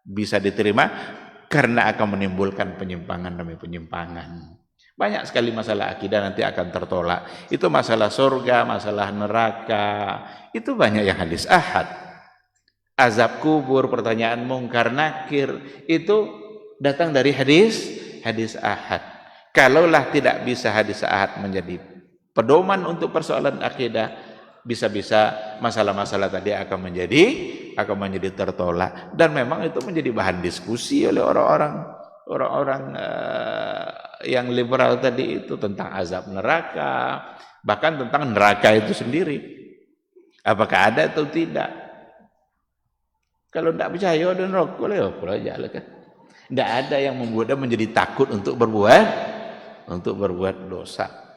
bisa diterima karena akan menimbulkan penyimpangan demi penyimpangan. Banyak sekali masalah akidah nanti akan tertolak. Itu masalah surga, masalah neraka, itu banyak yang hadis ahad. Azab kubur, pertanyaan mungkar nakir, itu datang dari hadis ahad. Kalaulah tidak bisa hadis ahad menjadi pedoman untuk persoalan akidah, bisa-bisa masalah-masalah tadi akan menjadi tertolak, dan memang itu menjadi bahan diskusi oleh orang-orang yang liberal tadi itu tentang azab neraka, bahkan tentang neraka itu sendiri, apakah ada atau tidak. Kalau tidak percaya ada neraka, boleh aja kan. Tidak ada yang membuat dia menjadi takut untuk berbuat dosa.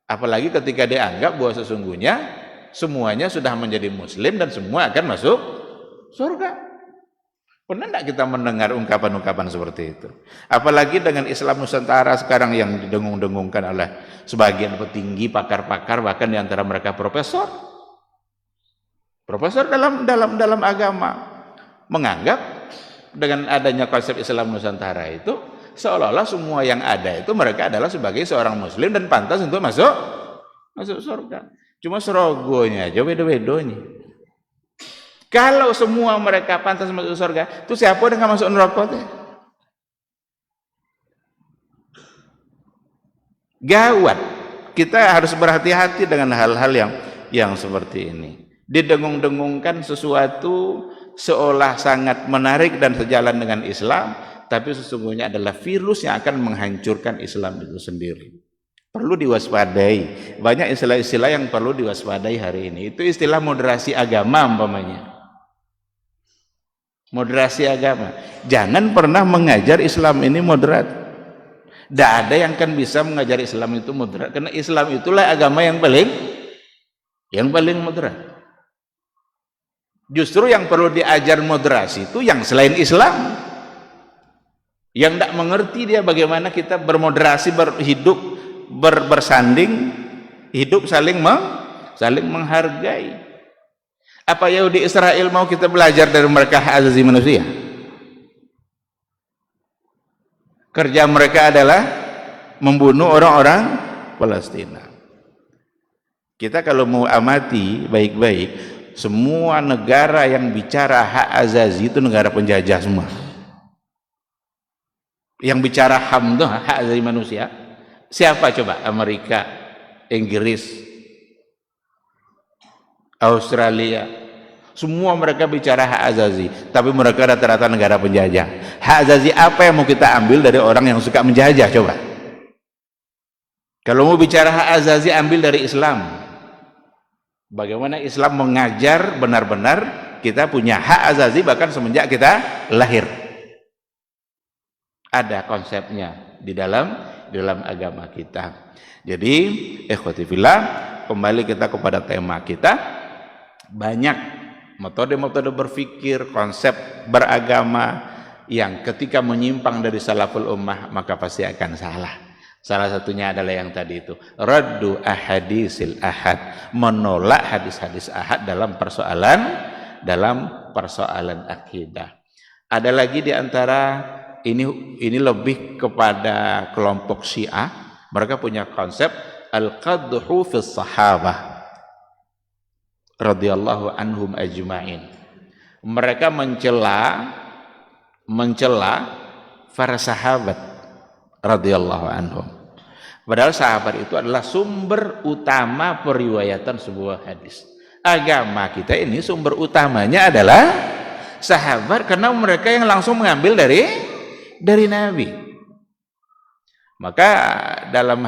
Apalagi ketika dia anggap bahwa sesungguhnya semuanya sudah menjadi muslim dan semua akan masuk surga. Pernah tidak kita mendengar ungkapan-ungkapan seperti itu? Apalagi dengan Islam Nusantara sekarang yang didengung-dengungkan oleh sebagian petinggi, pakar-pakar, bahkan di antara mereka profesor dalam agama, menganggap dengan adanya konsep Islam Nusantara itu seolah-olah semua yang ada itu mereka adalah sebagai seorang muslim dan pantas untuk masuk surga. Cuma serogonya aja beda-bedanya. Kalau semua mereka pantas masuk surga, itu siapa yang nggak masuk neraka tuh? Gawat. Kita harus berhati-hati dengan hal-hal yang seperti ini. Didengung-dengungkan sesuatu seolah sangat menarik dan sejalan dengan Islam, tapi sesungguhnya adalah virus yang akan menghancurkan Islam itu sendiri. Perlu diwaspadai. Banyak istilah-istilah yang perlu diwaspadai hari ini. Itu istilah moderasi agama umpamanya. Moderasi agama. Jangan pernah mengajar Islam ini moderat. Tidak ada yang kan bisa mengajar Islam itu moderat, karena Islam itulah agama yang paling moderat. Justru yang perlu diajar moderasi itu yang selain Islam, yang tidak mengerti dia bagaimana kita bermoderasi, berhidup, bersanding, hidup saling menghargai. Apa Yahudi Israel mau kita belajar dari mereka hak asasi manusia? Kerja mereka adalah membunuh orang-orang Palestina. Kita kalau mau amati baik-baik, semua negara yang bicara hak asasi itu negara penjajah semua. Yang bicara HAM itu hak asasi manusia, siapa coba? Amerika, Inggris, Australia. Semua mereka bicara hak asasi, tapi mereka rata-rata negara penjajah. Hak asasi apa yang mau kita ambil dari orang yang suka menjajah coba? Kalau mau bicara hak asasi, ambil dari Islam. Bagaimana Islam mengajar benar-benar kita punya hak asasi bahkan semenjak kita lahir. Ada konsepnya di dalam agama kita. Jadi, ikhwati fillah, kembali kita kepada tema kita. Banyak metode-metode berpikir, konsep beragama yang ketika menyimpang dari salaful ummah maka pasti akan salah. Salah satunya adalah yang tadi itu, raddu ahadisil ahad, menolak hadis-hadis ahad dalam persoalan akidah. Ada lagi di antara ini lebih kepada kelompok Syiah, mereka punya konsep al-qadhu fis sahabah radhiyallahu anhum ajma'in. Mereka mencela para sahabat radhiyallahu anhum. Padahal sahabat itu adalah sumber utama periwayatan sebuah hadis. Agama kita ini sumber utamanya adalah sahabat, karena mereka yang langsung mengambil dari Nabi. Maka dalam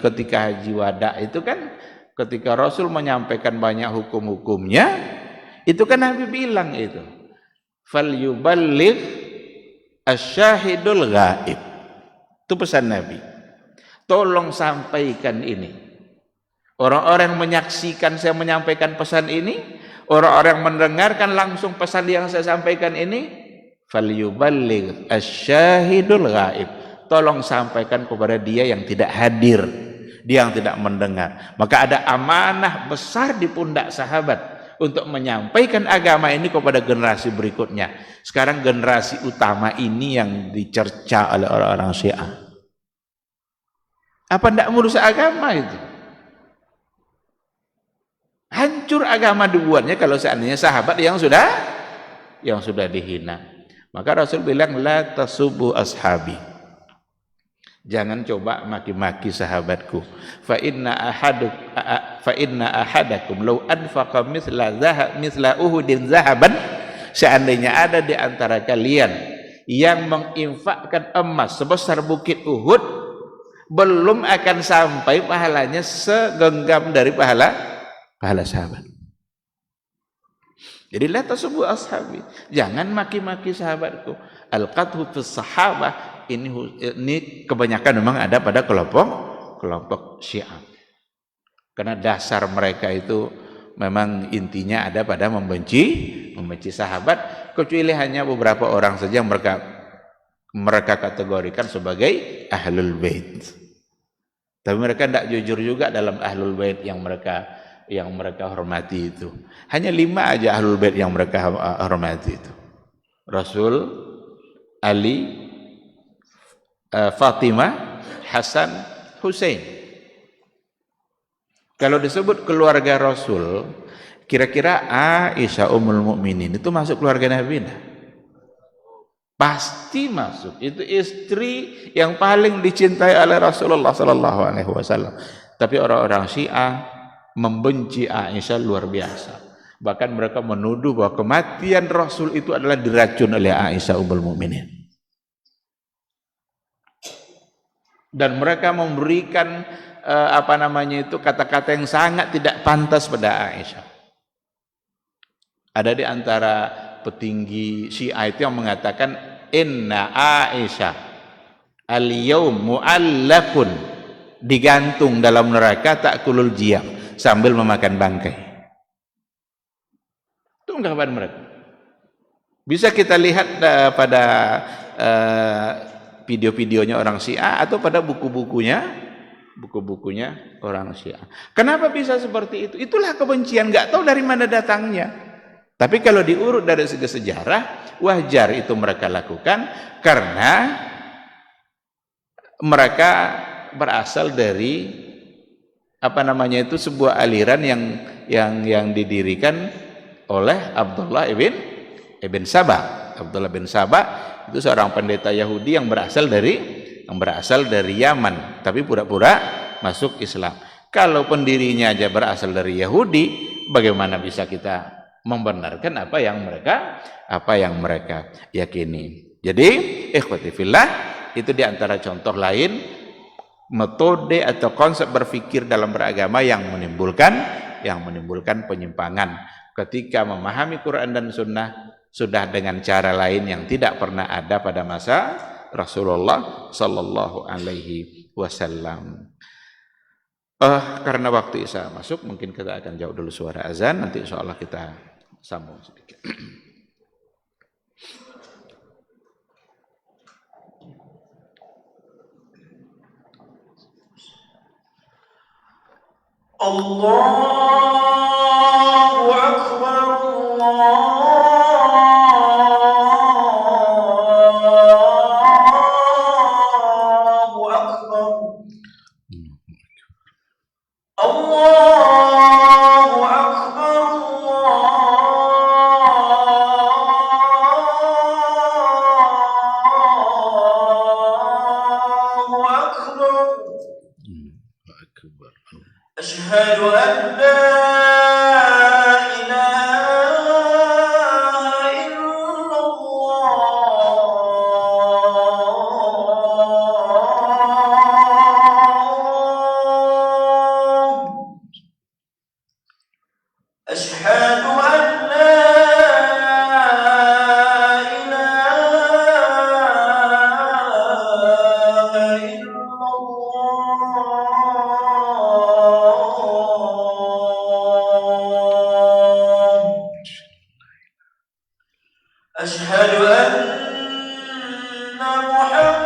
ketika haji wada itu kan, ketika Rasul menyampaikan banyak hukum-hukumnya, itu kan Nabi bilang itu, fal yuballigh asyahidul ghaib. Itu pesan Nabi. Tolong sampaikan ini. Orang-orang yang menyaksikan saya menyampaikan pesan ini, orang-orang yang mendengarkan langsung pesan yang saya sampaikan ini, fal yuballigh asyahidul ghaib. Tolong sampaikan kepada dia yang tidak hadir, dia yang tidak mendengar. Maka ada amanah besar di pundak sahabat untuk menyampaikan agama ini kepada generasi berikutnya. Sekarang generasi utama ini yang dicerca oleh orang-orang Syiah. Apa tidak ngurus agama itu? Hancur agama dibuatnya kalau seandainya sahabat yang sudah dihina. Maka Rasul bilang, la tasubu ashabi. Jangan coba maki-maki sahabatku. Fa inna ahadakum law anfaqa mithla uhudin zahaban, seandainya ada di antara kalian yang menginfakkan emas sebesar bukit Uhud, belum akan sampai pahalanya segenggam dari pahala sahabat. Jadi la tasubbu ashabi, jangan maki-maki sahabatku. Al-qadhu fis sahabah, ini kebanyakan memang ada pada kelompok Syiah. Karena dasar mereka itu memang intinya ada pada membenci sahabat, kecuali hanya beberapa orang saja yang mereka kategorikan sebagai ahlul bait. Tapi mereka tidak jujur juga dalam ahlul bait yang mereka hormati itu. Hanya 5 aja ahlul bait yang mereka hormati itu. Rasul, Ali, Fatimah, Hasan, Hussein. Kalau disebut keluarga Rasul, kira-kira Aisyah Ummul Mukminin itu masuk keluarga Nabi enggak? Pasti masuk. Itu istri yang paling dicintai oleh Rasulullah sallallahu alaihi wasallam. Tapi orang-orang Syiah membenci Aisyah luar biasa. Bahkan mereka menuduh bahwa kematian Rasul itu adalah diracun oleh Aisyah Ummul Mukminin. Dan mereka memberikan kata-kata yang sangat tidak pantas pada Aisyah. Ada di antara petinggi Syiah itu yang mengatakan inna Aisyah al-yaum mu'allakun, digantung dalam neraka ta'kulul jiyam, sambil memakan bangkai. Itu ungkapan mereka. Bisa kita lihat pada video-videonya orang Syiah atau pada buku-bukunya orang Syiah. Kenapa bisa seperti itu? Itulah kebencian, nggak tahu dari mana datangnya. Tapi kalau diurut dari segi sejarah, wajar itu mereka lakukan karena mereka berasal dari sebuah aliran yang didirikan oleh Abdullah ibn Sabah. Abdullah bin Sabah itu seorang pendeta Yahudi yang berasal dari Yaman, tapi pura-pura masuk Islam. Kalau pendirinya aja berasal dari Yahudi, bagaimana bisa kita membenarkan apa yang mereka yakini? Jadi, ikhwati fillah, itu diantara contoh lain metode atau konsep berpikir dalam beragama yang menimbulkan penyimpangan. Ketika memahami Quran dan Sunnah sudah dengan cara lain yang tidak pernah ada pada masa Rasulullah sallallahu alaihi wasallam. Karena waktu Isya masuk, mungkin kita akan jauh dulu suara azan, nanti insyaallah kita sambung sedikit. Allahu Akbar, Allahu Akbar, Allahu Akbar, Allahu Akbar. Asyhadu an la ilaha illallah. Asyhadu an la ilaha illallah. Asyhadu anna Muhammadar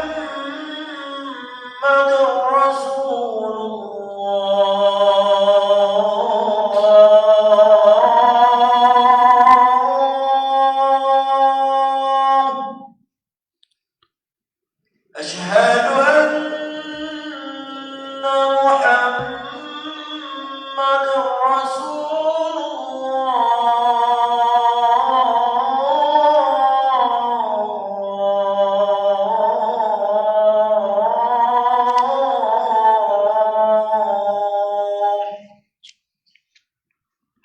Rasulullah. Asyhadu anna Muhammadar Rasulullah.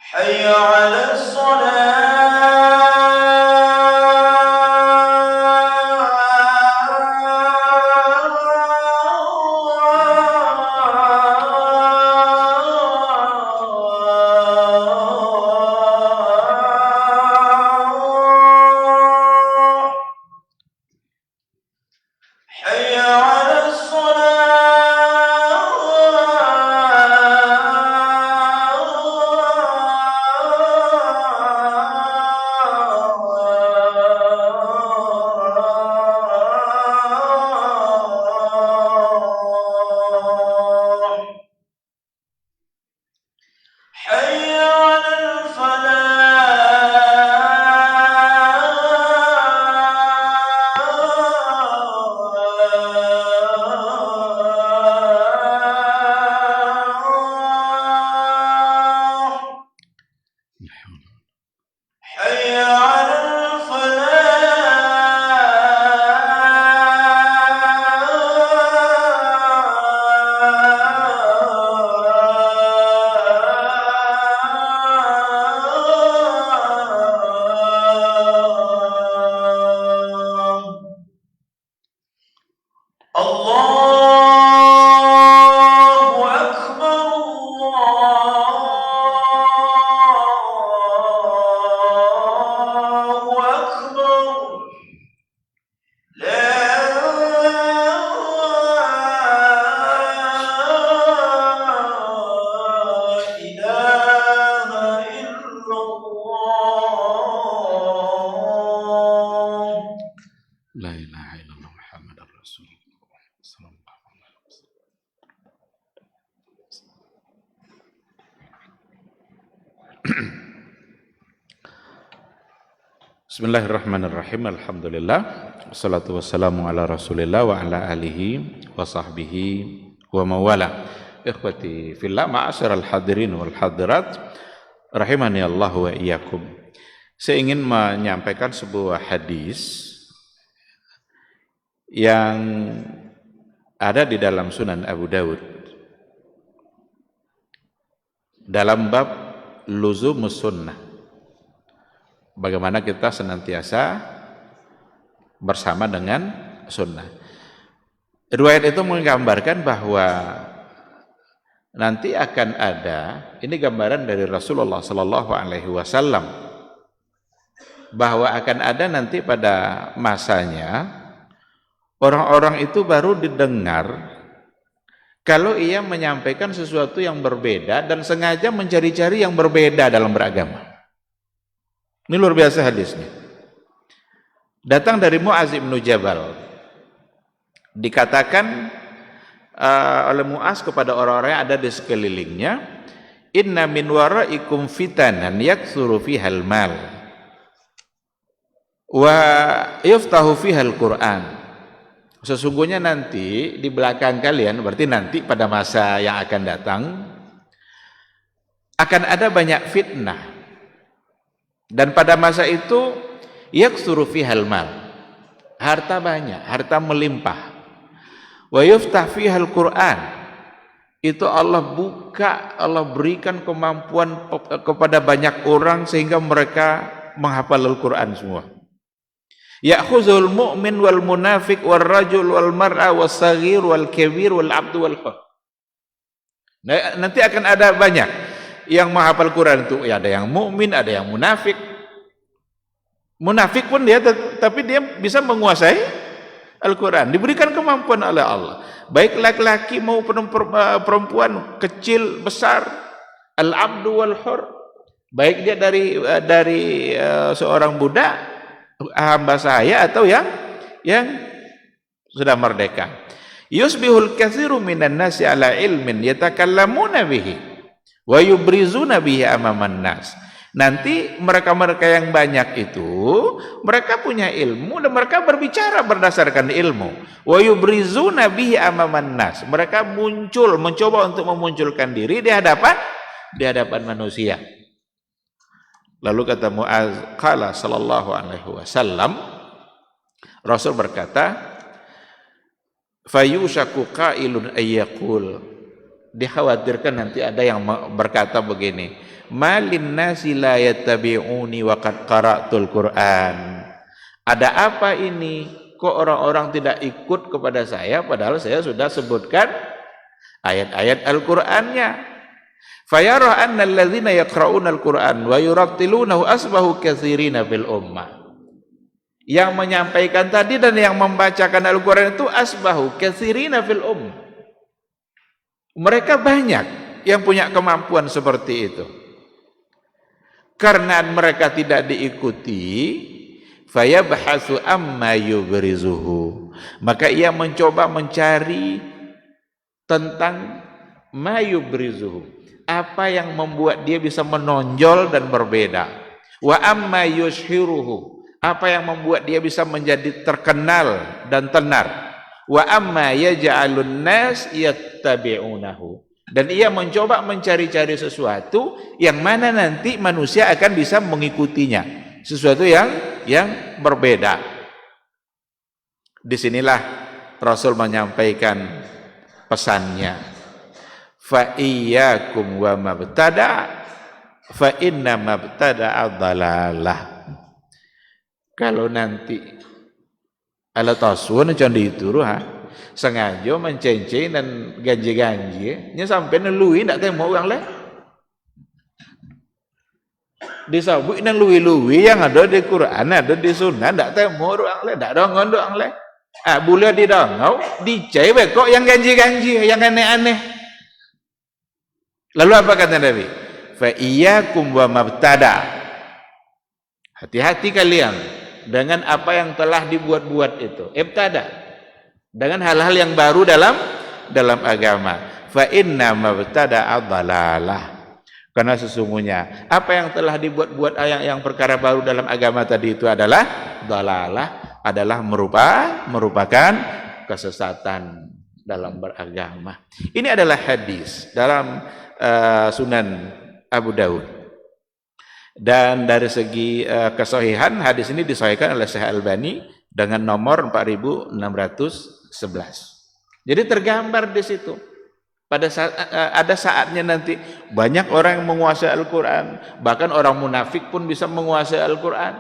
Hayya 'alas salah. Hayya 'alas salah. Hayya 'alal falah. Allahu Akbar, Allahu Akbar. La ilaha illallah. La ilaha illallah Muhammadar Rasulullah sallallahu alaihi wasallam. Bismillahirrahmanirrahim. Alhamdulillah. Wassalatu wassalamu ala Rasulillah wa ala alihi wa sahbihi wa mawala. Ikhwati fillah, ma'asyiral hadirin wal hadirat, rahimani Allah wa iyyakum. Saya ingin menyampaikan sebuah hadis yang ada di dalam Sunan Abu Dawud dalam bab luzumus sunnah, bagaimana kita senantiasa bersama dengan sunnah. Riwayat itu menggambarkan bahwa nanti akan ada, ini gambaran dari Rasulullah Sallallahu Alaihi Wasallam, bahwa akan ada nanti pada masanya orang-orang itu baru didengar kalau ia menyampaikan sesuatu yang berbeda dan sengaja mencari-cari yang berbeda dalam beragama. Ini luar biasa hadisnya. Datang dari Mu'az bin Jabal. Dikatakan oleh Mu'az kepada orang-orang yang ada di sekelilingnya, inna min waraikum fitanan yaktsuru fihal mal wa yuftahu fihal Qur'an. Sesungguhnya nanti di belakang kalian, berarti nanti pada masa yang akan datang, akan ada banyak fitnah. Dan pada masa itu yaksuru fihal mal, harta banyak, harta melimpah. Wa yuftah fihal Qur'an, itu Allah buka, Allah berikan kemampuan kepada banyak orang sehingga mereka menghafal Al-Qur'an semua. Ya'khuzul mu'min wal munafiq wal rajul wal mar'a was saghir wal kabir wal abdu wal hur. Nah, nanti akan ada banyak yang menghafal Quran itu, ya, ada yang mukmin, ada yang munafik. Munafik pun dia, tapi dia bisa menguasai Al-Quran, diberikan kemampuan oleh Allah, baik laki-laki maupun perempuan, kecil besar, al-abdu wal hur, baik dia dari seorang budak, hamba sahaya, atau yang sudah merdeka. Yusbihul katsiru minan nasi ala ilmin yatakallamuna bihi wa yubrizuna bihi amaman nas. Nanti mereka-mereka yang banyak itu, mereka punya ilmu dan mereka berbicara berdasarkan ilmu. Wa yubrizuna bihi amaman nas. Mereka muncul, mencoba untuk memunculkan diri di hadapan manusia. Lalu kata Mu'az, qala sallallahu alaihi wasallam, Rasul berkata, fayushaku qailun ayyaqul, dikhawatirkan nanti ada yang berkata begini, malin nasi la yattabi'uni wa qad qara'tul Qur'an. Ada apa ini? Kok orang-orang tidak ikut kepada saya padahal saya sudah sebutkan ayat-ayat Al-Qur'annya. Fayara anna alladzina yaqra'una al-Qur'an wa yurattilunahu asbahu katsirina fil ummah. Yang menyampaikan tadi dan yang membacakan Al-Qur'an itu asbahu katsirina fil ummah. Mereka banyak yang punya kemampuan seperti itu. Karena mereka tidak diikuti, fayabhasu amma yubrizuhu, maka ia mencoba mencari tentang ma yubrizuhu, apa yang membuat dia bisa menonjol dan berbeda. Wa amma yushiruhu, apa yang membuat dia bisa menjadi terkenal dan tenar. Wa amma yaj'alun nas yattabi'unahu, dan ia mencoba mencari-cari sesuatu yang mana nanti manusia akan bisa mengikutinya, sesuatu yang berbeda. Disinilah Rasul menyampaikan pesannya, fa iyyakum wa mabtada fa inna mabtada'a dhalalah. Kalau nanti ala tasawun jangan dituru ha, sengaja mencenceng dan ganji-ganji, nya sampai nelui ndak temu orang lain. Disabuk dan lui-lui yang ada di Quran, ada di Sunnah, ndak temu orang lain, ndak dongon orang lain. Boleh didongau, dicai kok yang ganji-ganji, yang aneh-aneh. Lalu apa kata Nabi? Fa iyyakum wa mabtada. Hati-hati kalian dengan apa yang telah dibuat-buat itu. Ibtada. Dengan hal-hal yang baru dalam agama. Fa inna mabtada'a dhalalah. Karena sesungguhnya apa yang telah dibuat-buat yang perkara baru dalam agama tadi itu adalah dhalalah, adalah merupakan kesesatan dalam beragama. Ini adalah hadis dalam Sunan Abu Daud. Dan dari segi kesahihan, hadis ini disahihkan oleh Syekh Albani dengan nomor 4611. Jadi tergambar di situ. Pada saat ada saatnya nanti banyak orang yang menguasai Al-Qur'an, bahkan orang munafik pun bisa menguasai Al-Qur'an.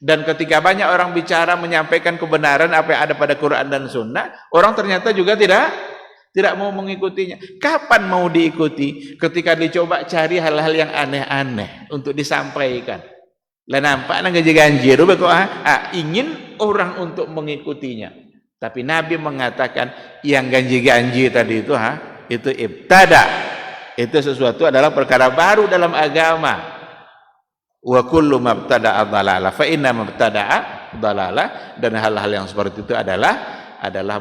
Dan ketika banyak orang bicara menyampaikan kebenaran apa yang ada pada Quran dan Sunnah, orang ternyata juga tidak mau mengikutinya. Kapan mau diikuti? Ketika dicoba cari hal-hal yang aneh-aneh untuk disampaikan. Lah nampak nang ganji-ganji kok ingin orang untuk mengikutinya. Tapi Nabi mengatakan yang ganji-ganji tadi itu itu ibtada. Itu sesuatu adalah perkara baru dalam agama. Wa kullu mabtada'a dhalalah fa inna mabtada'a dhalalah, dan hal-hal yang seperti itu adalah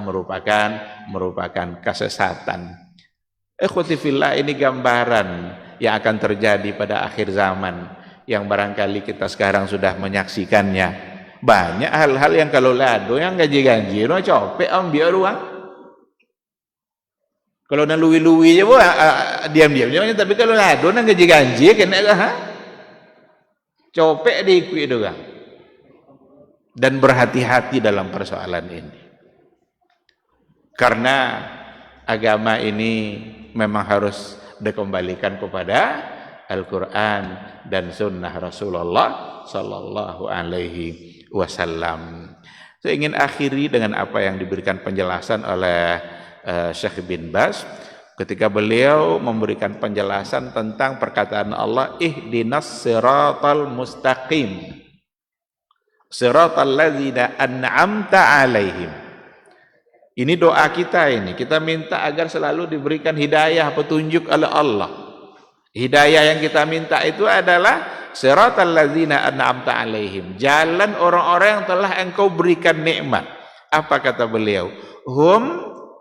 merupakan kesesatan. Ikhwati fillah, ini gambaran yang akan terjadi pada akhir zaman yang barangkali kita sekarang sudah menyaksikannya. Banyak hal-hal yang kalau lado yang gaji-gaji no copek ambil ruang. Kalau nak lui-lui je diam-diam je, tapi kalau lado nang gaji-gaji kena copek diikut juga. Dan berhati-hati dalam persoalan ini. Karena agama ini memang harus dikembalikan kepada Al-Quran dan Sunnah Rasulullah Sallallahu Alaihi Wasallam. Saya ingin akhiri dengan apa yang diberikan penjelasan oleh Syekh bin Baz ketika beliau memberikan penjelasan tentang perkataan Allah, ihdinas siratal mustaqim, siratal ladzina an'amta alaihim. Ini doa kita ini. Kita minta agar selalu diberikan hidayah, petunjuk oleh Allah. Hidayah yang kita minta itu adalah siratal ladzina an'amta alaihim, jalan orang-orang yang telah engkau berikan nikmat. Apa kata beliau?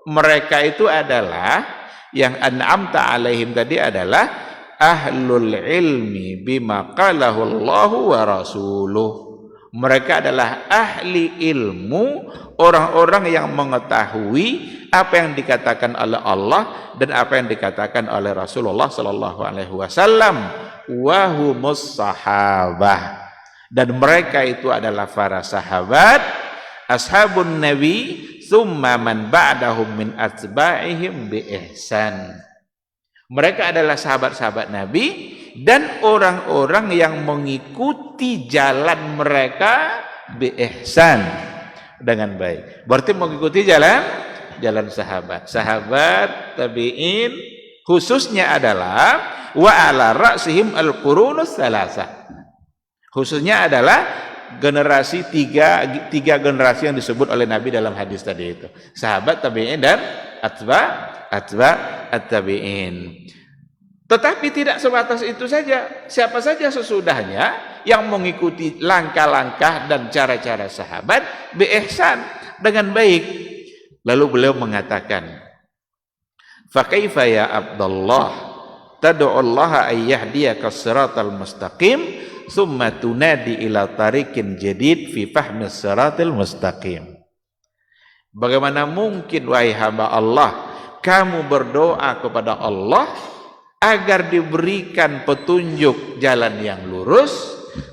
Mereka itu adalah yang an'amta alaihim tadi adalah ahlul ilmi bima qalahu Allahu wa rasuluh. Mereka adalah ahli ilmu, orang-orang yang mengetahui apa yang dikatakan oleh Allah dan apa yang dikatakan oleh Rasulullah sallallahu alaihi wasallam. Wa humus sahabah, dan mereka itu adalah para sahabat, ashabun nabi, summa man ba'dahum min atba'ihim bi ihsan. Mereka adalah sahabat-sahabat Nabi dan orang-orang yang mengikuti jalan mereka bi ihsan, dengan baik. Berarti mengikuti jalan sahabat tabi'in, khususnya adalah wa ala ra'sihim al-qurunus salasa. Khususnya adalah generasi tiga generasi yang disebut oleh Nabi dalam hadis tadi itu. Sahabat, tabi'in dan at-tabi'in. Tetapi tidak sebatas itu saja. Siapa saja sesudahnya yang mengikuti langkah-langkah dan cara-cara sahabat bi ihsan, dengan baik. Lalu beliau mengatakan, fa kaifa ya Abdullah tad'u Allah ay yahdiyaka siratal mustaqim summa tunadi ila tariqin jadid fi fahmi siratal mustaqim. Bagaimana mungkin wahai hamba Allah, kamu berdoa kepada Allah agar diberikan petunjuk jalan yang lurus,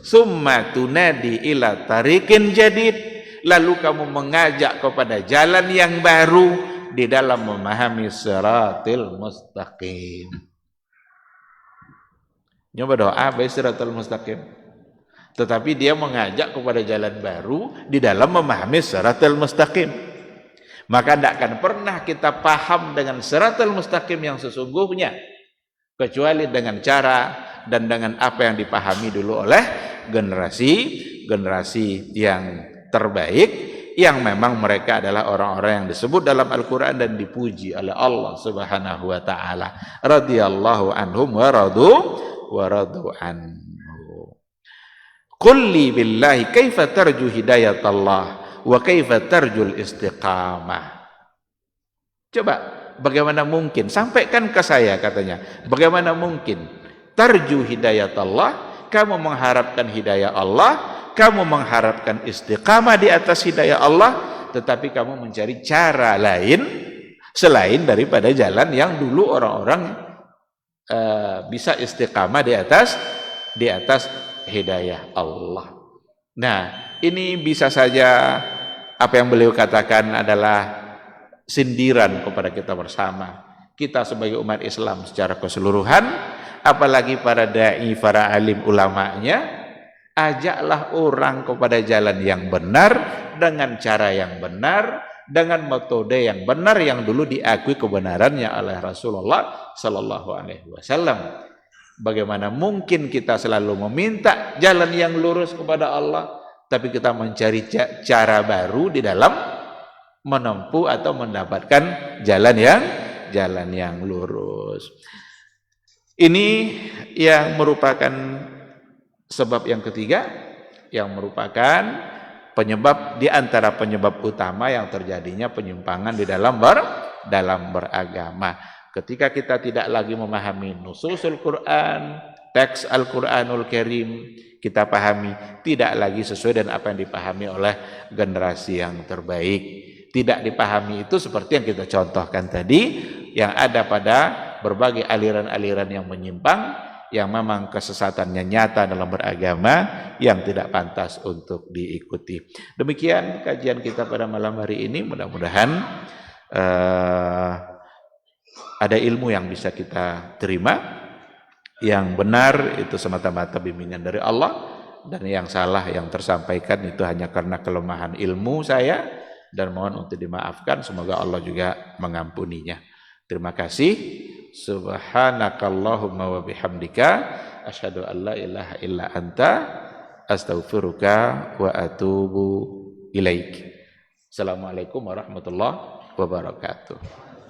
summa tunadi ila tariqin jadid, lalu kamu mengajak kepada jalan yang baru di dalam memahami siratal mustaqim. Nyoba doa baik siratal mustaqim, tetapi dia mengajak kepada jalan baru di dalam memahami siratal mustaqim. Maka tidak akan pernah kita paham dengan siratal mustaqim yang sesungguhnya kecuali dengan cara dan dengan apa yang dipahami dulu oleh generasi yang terbaik, yang memang mereka adalah orang-orang yang disebut dalam Al-Quran dan dipuji oleh Allah Subhanahu wa ta'ala. Radhiyallahu anhum wa radu anhu. Qulli billahi kaifa tarju hidayatullah wa kaifa tarjul istiqamah. Coba, bagaimana mungkin, sampaikan ke saya katanya, bagaimana mungkin tarju hidayatullah, kamu mengharapkan hidayah Allah, kamu mengharapkan istiqamah di atas hidayah Allah, tetapi kamu mencari cara lain selain daripada jalan yang dulu orang-orang bisa istiqamah di atas hidayah Allah. Nah, ini bisa saja apa yang beliau katakan adalah sindiran kepada kita bersama. Kita sebagai umat Islam secara keseluruhan, apalagi para dai, para alim ulamanya, ajaklah orang kepada jalan yang benar, dengan cara yang benar, dengan metode yang benar yang dulu diakui kebenarannya oleh Rasulullah Sallallahu Alaihi Wasallam. Bagaimana mungkin kita selalu meminta jalan yang lurus kepada Allah, tapi kita mencari cara baru di dalam menempuh atau mendapatkan jalan yang lurus. Ini yang merupakan sebab yang ketiga, yang merupakan penyebab di antara penyebab utama yang terjadinya penyimpangan di dalam beragama. Ketika kita tidak lagi memahami nususul Quran, teks Al-Quranul Karim, kita pahami tidak lagi sesuai dengan apa yang dipahami oleh generasi yang terbaik. Tidak dipahami itu seperti yang kita contohkan tadi, yang ada pada berbagai aliran-aliran yang menyimpang, yang memang kesesatannya nyata dalam beragama, yang tidak pantas untuk diikuti. Demikian kajian kita pada malam hari ini. Mudah-mudahan ada ilmu yang bisa kita terima. Yang benar itu semata-mata bimbingan dari Allah, dan yang salah yang tersampaikan itu hanya karena kelemahan ilmu saya, dan mohon untuk dimaafkan. Semoga Allah juga mengampuninya. Terima kasih. Subhanakallahumma wa bihamdika asyhadu an la ilaha illa anta astaghfiruka wa atubu ilaik. Assalamualaikum warahmatullahi wabarakatuh.